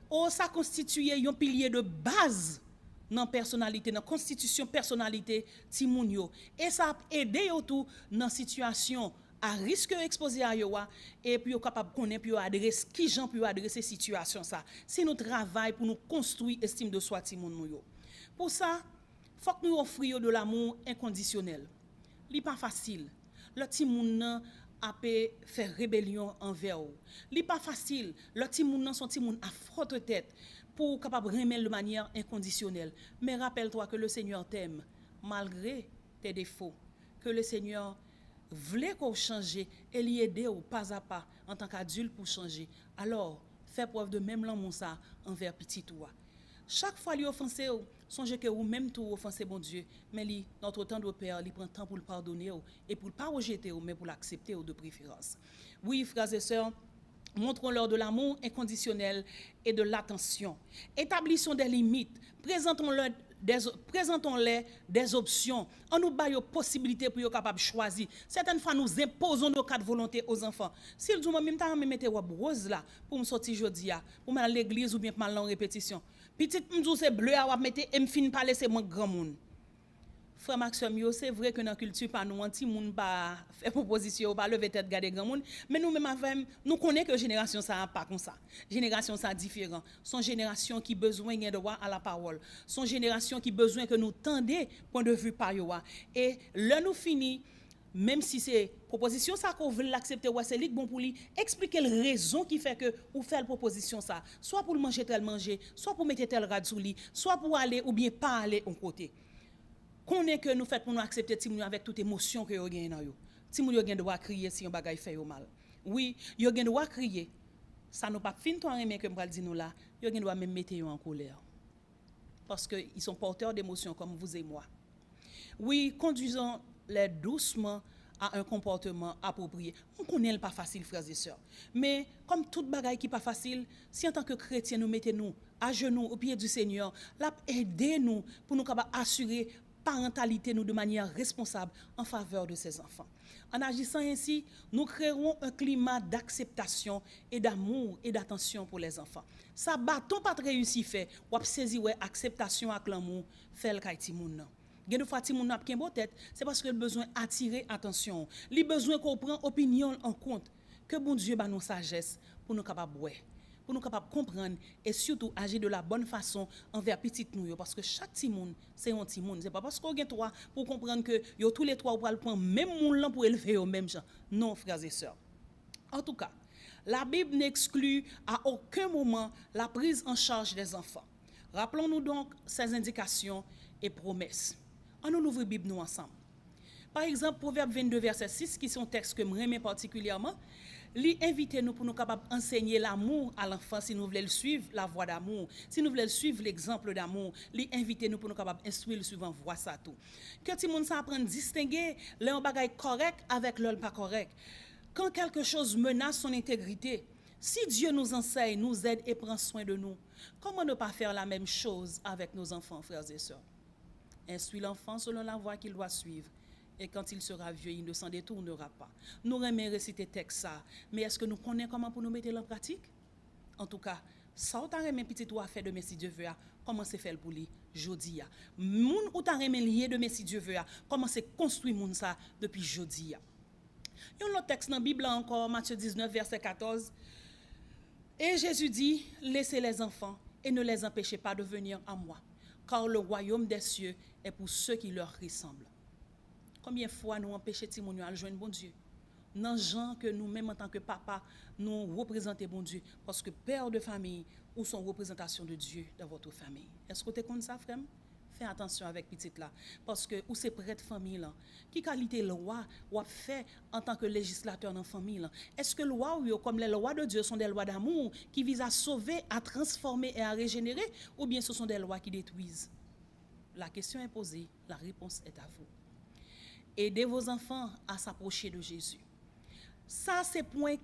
Oh, ça constitue un pilier de base dans la personnalité, dans la constitution personnalité ti moun yo. Et ça a aidé tout dans situation à risque exposé à yo et puis capable connaître puis adresser qui gens puis adresser situation ça. Si nous travaillons pour nous construire estime de soi ti moun nou yo. Pour ça, faut que nous offrions de l'amour inconditionnel. Li pas facile. Le ti moun nan a faire rébellion envers ou. Li pas facile. Le ti moun nan son ti moun à frotte tête pour capable remettre de manière inconditionnelle. Mais rappelle-toi que le Seigneur t'aime malgré tes défauts. Que le Seigneur voulait qu'on change et l'y aider ou pas à pas en tant qu'adulte pour changer. Alors, fais preuve de même l'amour ça envers petit toi. Chaque fois lui offenser songez que ou même tout offenser bon Dieu, mais lui notre temps de père, il prend temps pour le pardonner et pour pas rejeter mais pour l'accepter de préférence. Oui, frères et sœurs, montrons-leur de l'amour inconditionnel et de l'attention. Établissons des limites, présentons-les des options. On nous donne des possibilités pour être capable de choisir. Certaines fois, nous imposons nos cas de volonté aux enfants. Si le jour même temps, me mettez rose là pour me sortir jeudi, pour me aller à l'église ou bien pour me en répétition. Petite m'dou c'est bleu à mettre et me fin pas laisser mon grand monde. Frère Maxime, c'est vrai que dans la culture, pas nous, anti moun pas faire proposition, pas lever tête, garder grand monde, mais nous même nous connaissons que génération ça pas comme ça. Génération ça différent. Son génération qui besoin de droit à la parole. Son génération qui besoin que nous tendez point de vue par yo. Et là nous fini même si c'est proposition ça qu'on veut l'accepter ou c'est bon pour lui, expliquer les raisons qui fait que ou faire la proposition ça, soit pour manger tel manger, soit pour mettre tel rad sous lit, soit pour aller ou bien pas aller en côté. Connaît que nous fait pour nous accepter Timoun avec toute émotion que yo gen dans yo. Timoun yo gen droit crier si on bagay fait yo mal. Oui, yo gen droit crier. Ça nous pas fin toi mais que m'pral di nous là, yo gen droit même mettre yo en colère. Parce que ils sont porteurs d'émotions comme vous et moi. Oui, conduisons-les doucement à un comportement approprié. On connaît le pas facile frères et sœurs. Mais comme toute bagaille qui pas facile, si en tant que chrétien nous mettez-nous à genoux au pied du Seigneur, l'a aider nous pour nous capable assurer parentalité nous de manière responsable en faveur de ses enfants. En agissant ainsi, nous créerons un climat d'acceptation et d'amour et d'attention pour les enfants. Ça bâton pas réussi fait, ou saisi ouais acceptation avec l'amour, fait le kay ti moun nan. Gen de fois ti moun n'a pas bon tête, c'est parce que le besoin attirer attention, li besoin qu'on prend opinion en compte, que bon Dieu ba nous sagesse pour nous capable ouais. Pour nous capables de comprendre et surtout agir de la bonne façon envers petit nous parce que chaque petit monde c'est un petit monde, c'est pas parce qu'on gagne trois pour comprendre que yo tous les trois pour le prendre même monde là pour élever au même gens. Non frères et sœurs. En tout cas, la Bible n'exclut à aucun moment la prise en charge des enfants. Rappelons-nous donc ces indications et promesses. On nous ouvre la Bible nous ensemble. Par exemple, Proverbe 22 verset 6 qui sont textes que j'aime particulièrement. Li invite nous pour nous capables enseigner l'amour à l'enfant si nous voulons suivre la voie d'amour, si nous voulons suivre l'exemple d'amour, li invite nous pour nous capables instruire suivant voie ça tout. Que ti moun sa apprendre distinguer l'un bagay correct avec l'autre pas correct. Quand quelque chose menace son intégrité, Si Dieu nous enseigne, nous aide et prend soin de nous, comment ne pas faire la même chose avec nos enfants, frères et sœurs? Instruis l'enfant selon la voie qu'il doit suivre. Et quand il sera vieux, il ne s'en détournera pas. Nous aimons réciter texte ça, mais est-ce que nous connaissons comment pour nous mettre en pratique? En tout cas, ça ou t'as remis petit ou à faire de Messie Dieu veut, comment c'est fait pour lui jodi a. Moun ou t'as remis lié de Messie Dieu veut, comment c'est construit moun ça depuis jodi a. Yon l'autre texte dans la Bible encore, Matthieu 19, verset 14. Et Jésus dit, laissez les enfants et ne les empêchez pas de venir à moi, car le royaume des cieux est pour ceux qui leur ressemblent. Combien de fois nous empêchons les gens de joindre bon Dieu? Dans gens que nous-mêmes en tant que papa, nous représentons bon Dieu, parce que père de famille ou son représentation de Dieu dans votre famille. Est-ce que tu es comme ça, frère? Fais attention avec petite là, parce que ou c'est prêtre famille là, qui qualité loi ou a fait en tant que législateur dans famille là. Est-ce que loi ou comme les lois de Dieu sont des lois d'amour qui visent à sauver, à transformer et à régénérer, ou bien ce sont des lois qui détruisent? La question est posée, la réponse est à vous. Aidez vos enfants à s'approcher de Jésus. Ça c'est point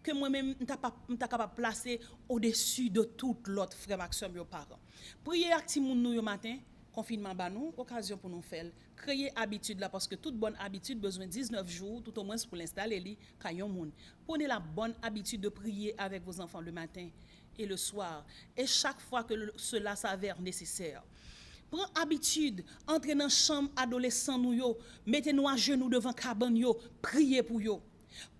que moi-même je suis capable de placer au-dessus de tout l'autre frère Maxime et parents. Priez avec ti moun nou yo matin, confinement ba nous, occasion pour nous faire. Créer habitude là parce que toute bonne habitude besoin 19 jours tout au moins pour l'installer li ka yon moun. Prenez la bonne habitude de prier avec vos enfants le matin et le soir et chaque fois que cela s'avère nécessaire. Prends habitude, entrez dans la chambre adolescent nou yo, mettez-nous à genoux devant cabane yo, priez pour yo.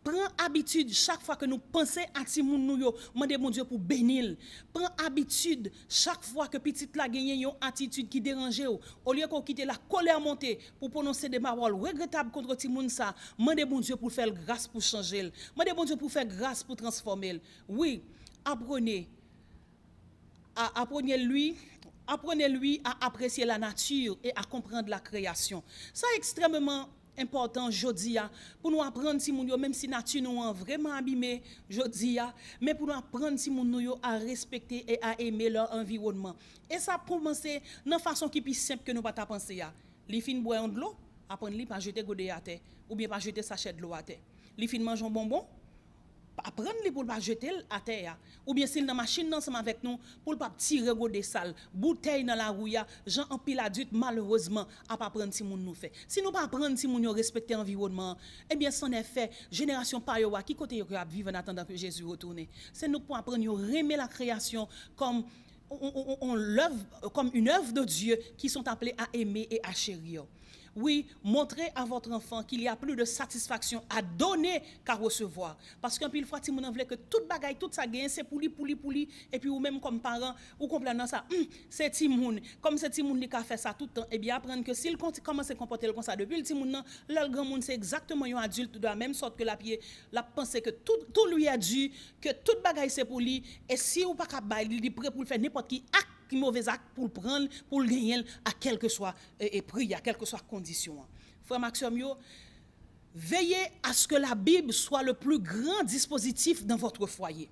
Prends habitude chaque fois que nous pensons à ti moun nou yo, mandez mon Dieu pour bénir. Prends habitude chaque fois que petite la gagne une attitude qui dérange ou, au lieu qu'on quitte la colère monter pour prononcer des paroles regrettables contre ti moun ça, mandez mon Dieu pour faire grâce pour changer. Mandez mon Dieu pour faire grâce pour transformer. Oui, apprenez-lui à apprécier la nature et à comprendre la création. Ça est extrêmement important jodi a pour nous apprendre si moun yo même si nature nous a vraiment abîmé jodi a mais pour nous apprendre si moun yo à respecter et à aimer leur environnement et ça commencer dans façon qui plus simple que nous pas ta penser a li fin boire de l'eau apprendre li pas jeter godé à terre ou bien pas jeter sachet de l'eau à terre li fin manger un bonbon apprendre li pour pas jeter à terre ou bien s'il dans machine ensemble avec nous pour pas tirer godé sale bouteille dans la rouya gens en pile adulte malheureusement à pas prendre si moun nous fait si nous pas prendre si moun yo respecter environnement eh bien son effet génération pa yo qui côté yo vivre en attendant que Jésus retourne c'est nous pour apprendre yo aimer la création comme on l'œuvre comme une œuvre de Dieu qui sont appelés à aimer et à chérir. Oui, montrez à votre enfant qu'il y a plus de satisfaction à donner qu'à recevoir. Parce qu'un pile fois, si vous voulez que toute bagaille, toute ça gagne, c'est pour lui, et puis ou même comme parent, ou comprenant ça, c'est Timoun. Comme c'est Timoun qui a fait ça tout le temps, et bien apprendre que s'il commence à se comporter comme ça depuis le Timoun, le grand monde, c'est exactement un adulte de la même sorte que la pensée que tout lui a dû, que toute bagaille c'est pour lui, et si ou pas capable, il est prêt pour faire n'importe qui acte, qui mauvais acte pour le prendre, pour le gagner, à quel que soit prix, à quelle que soit condition. Frère Maxime, veillez à ce que la Bible soit le plus grand dispositif dans votre foyer.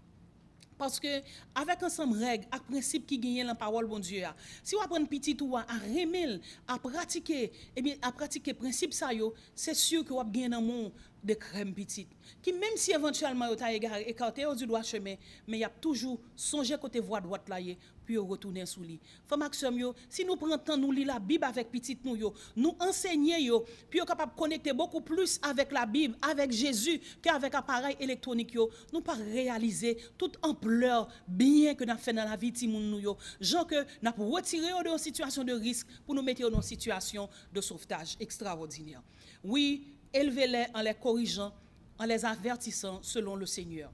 Parce que avec ensemble règles, à principe qui gagne la parole bon Dieu, si vous apprenez petit ou à remettre, à pratiquer, eh bien à pratiquer principe ça yo, c'est sûr que vous avez gagné dans monde de crème petite qui même si éventuellement vous avez écarté du droit chemin, mais il y a toujours songer côté voie droite là puis retourner sous lui. Frère Maxime yo, si nous prenons temps nous lire la Bible avec petite nous enseigner yo, puis capable de connecter beaucoup plus avec la Bible, avec Jésus qu'avec appareil électronique yo, nous pas réaliser toute ampleur bien que n'a fait dans la vie ti moun nou yo, gens que n'a pour retirer de une situation de risque pour nous mettre dans une situation de sauvetage extraordinaire. Oui, élevez-les en les corrigeant, en les avertissant selon le Seigneur.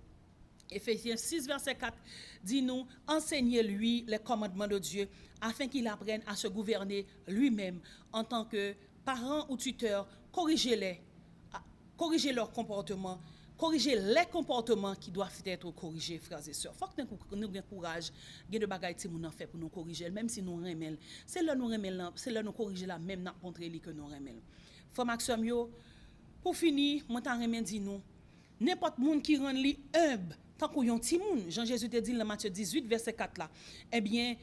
Éphésiens 6, verset 4 dit nous, enseignez-lui les commandements de Dieu afin qu'il apprenne à se gouverner lui-même en tant que parent ou tuteur. Corrigez leur comportement, corrigez les comportements qui doivent être corrigés, frères et sœurs. Il faut que nous ayons courage, de bagaille que nous fait pour nous corriger, même si nous remèlons. C'est là nous remèlons, c'est là nous corriger la même contre lui que nous remèlons. Frère Maxime, pour finir, moi t'en remède dit nous, n'importe monde qui rend lui humble, tant qu'on yon ti moun, Jean-Jésus te dit dans Matthieu 18 verset 4 là, eh bien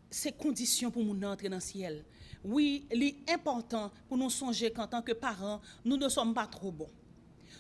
c'est condition pour nous entrer dans le ciel. Oui, l'important pour nous songer qu'en tant que parents, nous ne sommes pas trop bons.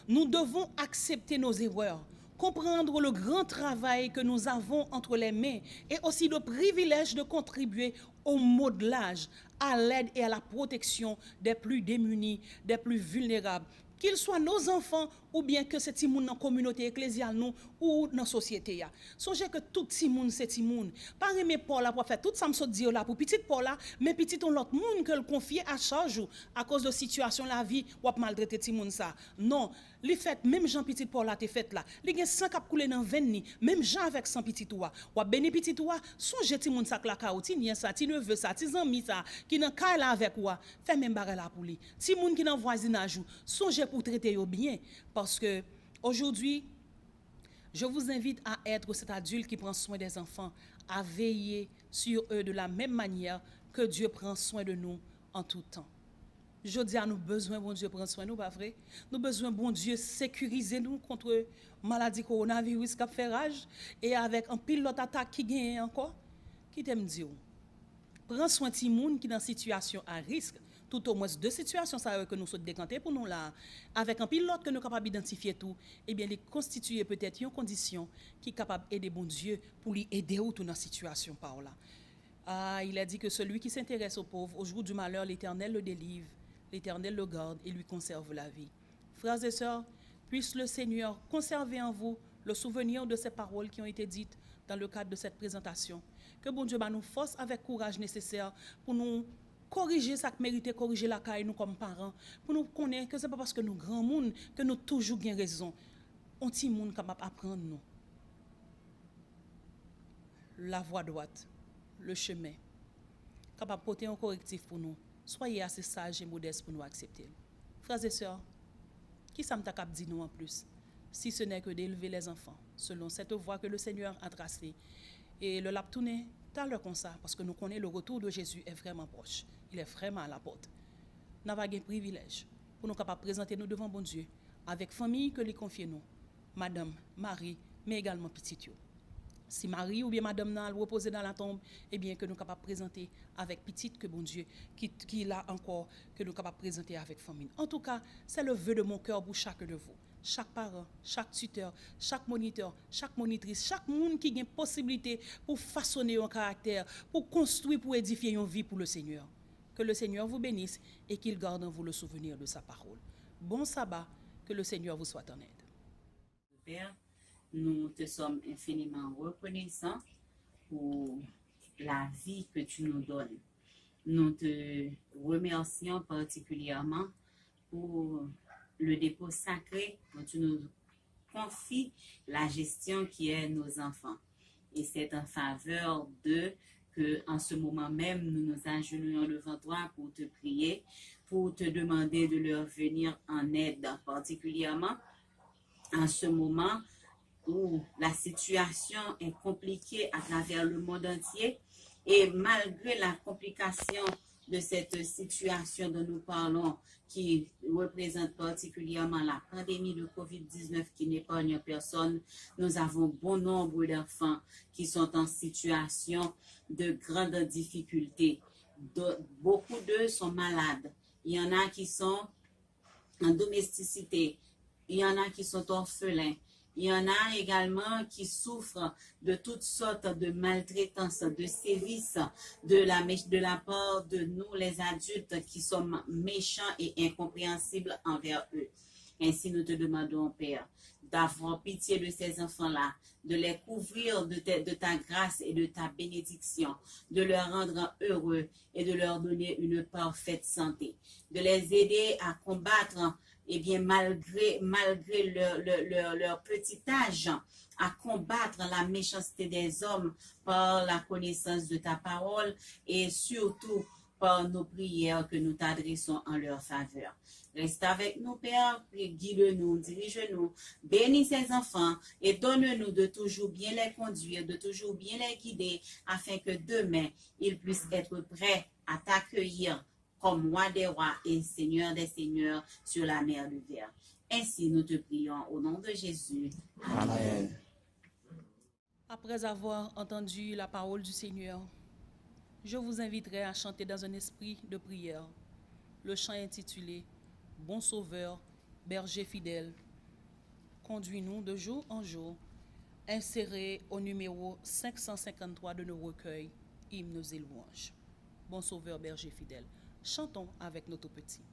Nous devons accepter nos erreurs, comprendre le grand travail que nous avons entre les mains et aussi le privilège de contribuer au modelage, à l'aide et à la protection des plus démunis, des plus vulnérables, qu'ils soient nos enfants ou bien que c'est timoun dans la communauté ecclésiale nous ou dans la société. Songez que tout timoun c'est timoun. Pas aimer Paul là pour faire tout ça me saute dire là pour petit Paul là, mais petit on l'autre monde que le confier à charge à cause de situation la vie ou maltraiter timoun ça. Non, li fait même Jean petit Paul là t'es fait là. Li gen sang k'ap couler dans veine ni, même Jean avec sang petit toi. Ou béni petit toi, songez timoun ça la kaouti ni ça, ti neveu ça, ti zanmi ça qui dans kay là avec ou, fait même bagay là pour li. Timoun qui dans voisinage, songez pour traiter yo bien. Parce que aujourd'hui, je vous invite à être cet adulte qui prend soin des enfants, à veiller sur eux de la même manière que Dieu prend soin de nous en tout temps. Je dis à nous besoin, bon Dieu, prendre soin de nous, pas vrai? Nous besoin, bon Dieu, sécuriser nous contre maladie coronavirus qui fait rage et avec un pilote attaque qui gagne encore. Qui t'aime dire? Prends soin de Timoun qui est dans situation à risque. Tout au moins deux situations ça que nous sommes décantés pour nous là avec un pilote que nous sommes capables d'identifier tout et bien les constituer peut-être une condition qui est capable d'aider bon Dieu pour lui aider ou tout dans situation par là. Il a dit que celui qui s'intéresse aux pauvres au jour du malheur l'Éternel le délivre, l'Éternel le garde et lui conserve la vie. Frères et sœurs, puisse le Seigneur conserver en vous le souvenir de ces paroles qui ont été dites dans le cadre de cette présentation. Que bon Dieu nous force avec courage nécessaire pour nous corriger ça que mérite corriger la caille nous comme parents pour nous connaître que c'est pas parce que nous grand monde que nous toujours gain raison on petit monde capable apprendre nous la voie droite le chemin capable porter un correctif pour nous soyez assez sages et modestes pour nous accepter. Frères et sœurs, qui ça me t'a cap dit nous en plus si ce n'est que d'élever les enfants selon cette voie que le Seigneur a tracée et le lap tourner tout à l'heure comme ça parce que nous connaissons le retour de Jésus est vraiment proche. Il est vraiment à la porte. Nous avons un privilège pour nous capables de présenter nous devant bon Dieu avec famille que lui confie nous, madame, Marie, mais également petit. Si Marie ou bien madame n'a reposé dans la tombe, eh bien que nous capables de présenter avec petite que bon Dieu qui l'a encore que nous capables de présenter avec famille. En tout cas, c'est le vœu de mon cœur pour chacun de vous. Chaque parent, chaque tuteur, chaque moniteur, chaque monitrice, chaque monde qui a une possibilité pour façonner un caractère, pour construire, pour édifier une vie pour le Seigneur. Que le Seigneur vous bénisse et qu'il garde en vous le souvenir de sa parole. Bon sabbat, que le Seigneur vous soit en aide. Père, nous te sommes infiniment reconnaissants pour la vie que tu nous donnes. Nous te remercions particulièrement pour le dépôt sacré dont tu nous confies la gestion qui est nos enfants. Et c'est en faveur d'eux que en ce moment même, nous nous agenouillons devant toi pour te prier, pour te demander de leur venir en aide, particulièrement en ce moment où la situation est compliquée à travers le monde entier. Et malgré la complication de cette situation dont nous parlons, qui représente particulièrement la pandémie de COVID-19 qui n'épargne personne, nous avons bon nombre d'enfants qui sont en situation de grandes difficultés. Beaucoup d'eux sont malades. Il y en a qui sont en domesticité. Il y en a qui sont orphelins. Il y en a également qui souffrent de toutes sortes de maltraitances, de sévices de la part de nous, les adultes, qui sommes méchants et incompréhensibles envers eux. Ainsi, nous te demandons, Père, d'avoir pitié de ces enfants-là, de les couvrir de ta grâce et de ta bénédiction, de leur rendre heureux et de leur donner une parfaite santé, de les aider à combattre malgré leur petit âge, à combattre la méchanceté des hommes par la connaissance de ta parole et surtout par nos prières que nous t'adressons en leur faveur. Reste avec nous, Père, guide-nous, dirige-nous, bénis ces enfants et donne-nous de toujours bien les conduire, de toujours bien les guider, afin que demain, ils puissent être prêts à t'accueillir comme roi des rois et seigneur des seigneurs sur la mer de Verre. Ainsi, nous te prions au nom de Jésus. Amen. Après avoir entendu la parole du Seigneur, je vous inviterai à chanter dans un esprit de prière le chant intitulé « Bon Sauveur, berger fidèle, conduis-nous de jour en jour, insérés au numéro 553 de nos recueils, hymnes et louanges. Bon Sauveur, berger fidèle, chantons avec nos tout petits.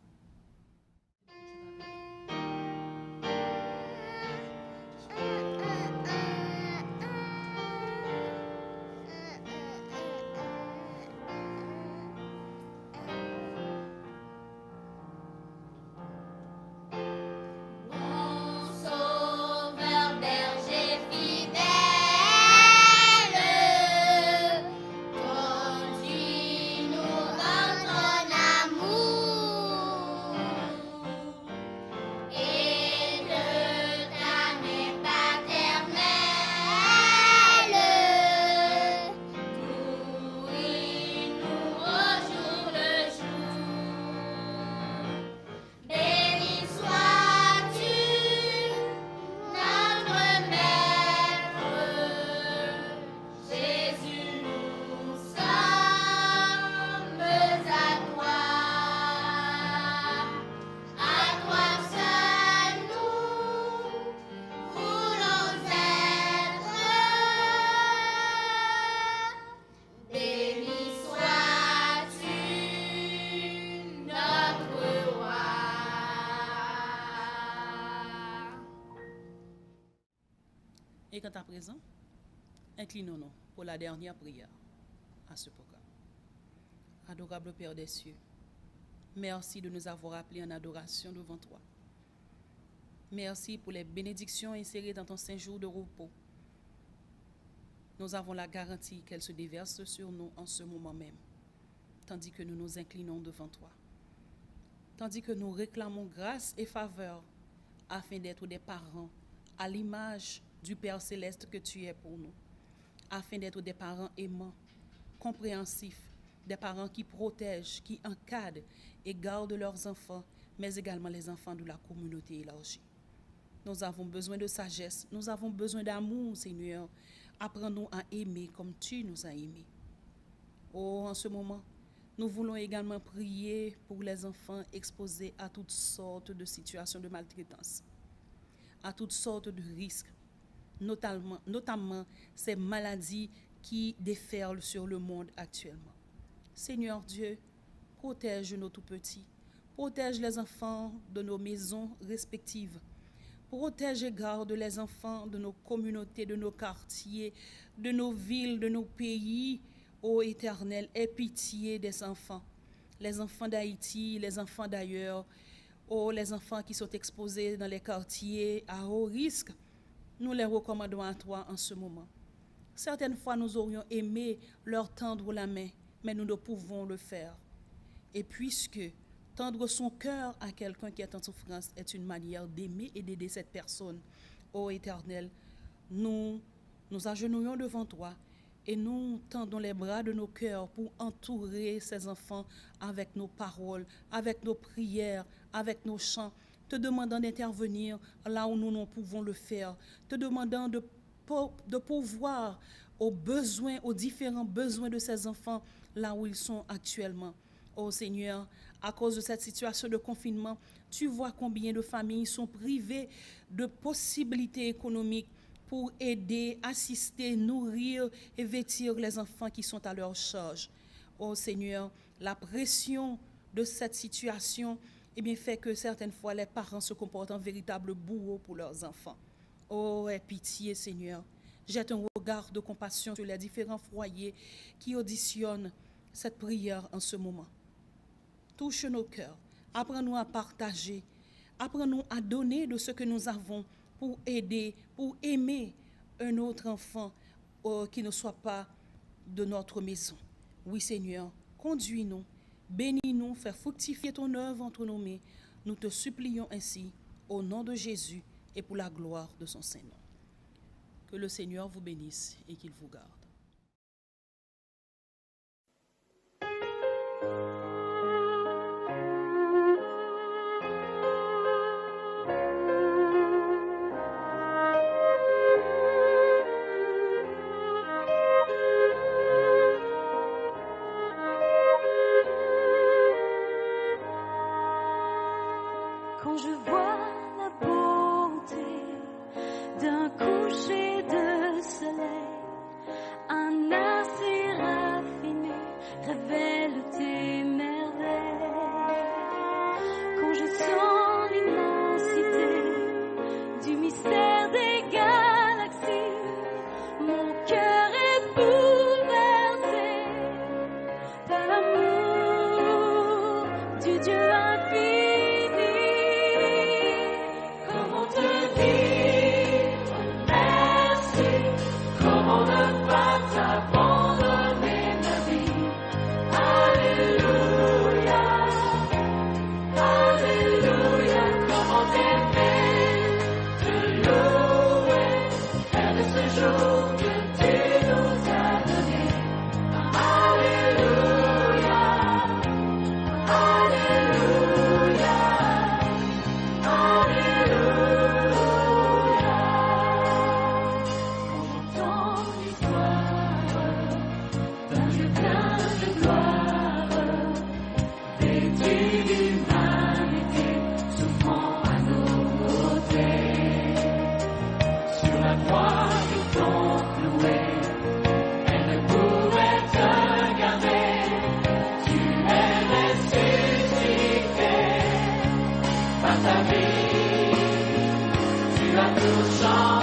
Et quant à présent, inclinons-nous pour la dernière prière à ce programme. Adorable Père des cieux, merci de nous avoir appelés en adoration devant toi. Merci pour les bénédictions insérées dans ton saint jour de repos. Nous avons la garantie qu'elles se déversent sur nous en ce moment même, tandis que nous nous inclinons devant toi, tandis que nous réclamons grâce et faveur afin d'être des parents à l'image du Père céleste que tu es pour nous, afin d'être des parents aimants, compréhensifs, des parents qui protègent, qui encadrent et gardent leurs enfants, mais également les enfants de la communauté élargie. Nous avons besoin de sagesse, nous avons besoin d'amour, Seigneur. Apprends-nous à aimer comme tu nous as aimés. Oh, en ce moment, nous voulons également prier pour les enfants exposés à toutes sortes de situations de maltraitance, à toutes sortes de risques, notamment ces maladies qui déferlent sur le monde actuellement. Seigneur Dieu, protège nos tout-petits, protège les enfants de nos maisons respectives, protège et garde les enfants de nos communautés, de nos quartiers, de nos villes, de nos pays. Ô Éternel, aie pitié des enfants, les enfants d'Haïti, les enfants d'ailleurs, les enfants qui sont exposés dans les quartiers à haut risque. Nous les recommandons à toi en ce moment. Certaines fois, nous aurions aimé leur tendre la main, mais nous ne pouvons le faire. Et puisque tendre son cœur à quelqu'un qui est en souffrance est une manière d'aimer et d'aider cette personne, ô Éternel, nous nous agenouillons devant toi et nous tendons les bras de nos cœurs pour entourer ces enfants avec nos paroles, avec nos prières, avec nos chants, te demandant d'intervenir là où nous ne pouvons le faire, te demandant de pourvoir aux besoins, aux différents besoins de ces enfants là où ils sont actuellement. Oh Seigneur, à cause de cette situation de confinement, tu vois combien de familles sont privées de possibilités économiques pour aider, assister, nourrir et vêtir les enfants qui sont à leur charge. Oh Seigneur, la pression de cette situation fait que certaines fois les parents se comportent en véritable bourreau pour leurs enfants. Oh, aie pitié Seigneur, jette un regard de compassion sur les différents foyers qui auditionnent cette prière en ce moment. Touche nos cœurs, apprends-nous à partager, apprends-nous à donner de ce que nous avons pour aider, pour aimer un autre enfant qui ne soit pas de notre maison. Oui Seigneur, conduis-nous, bénis-nous, fais fructifier ton œuvre entre nos mains. Nous te supplions ainsi, au nom de Jésus et pour la gloire de son Saint-Nom. Que le Seigneur vous bénisse et qu'il vous garde. Quand je vois la beauté nous chantons.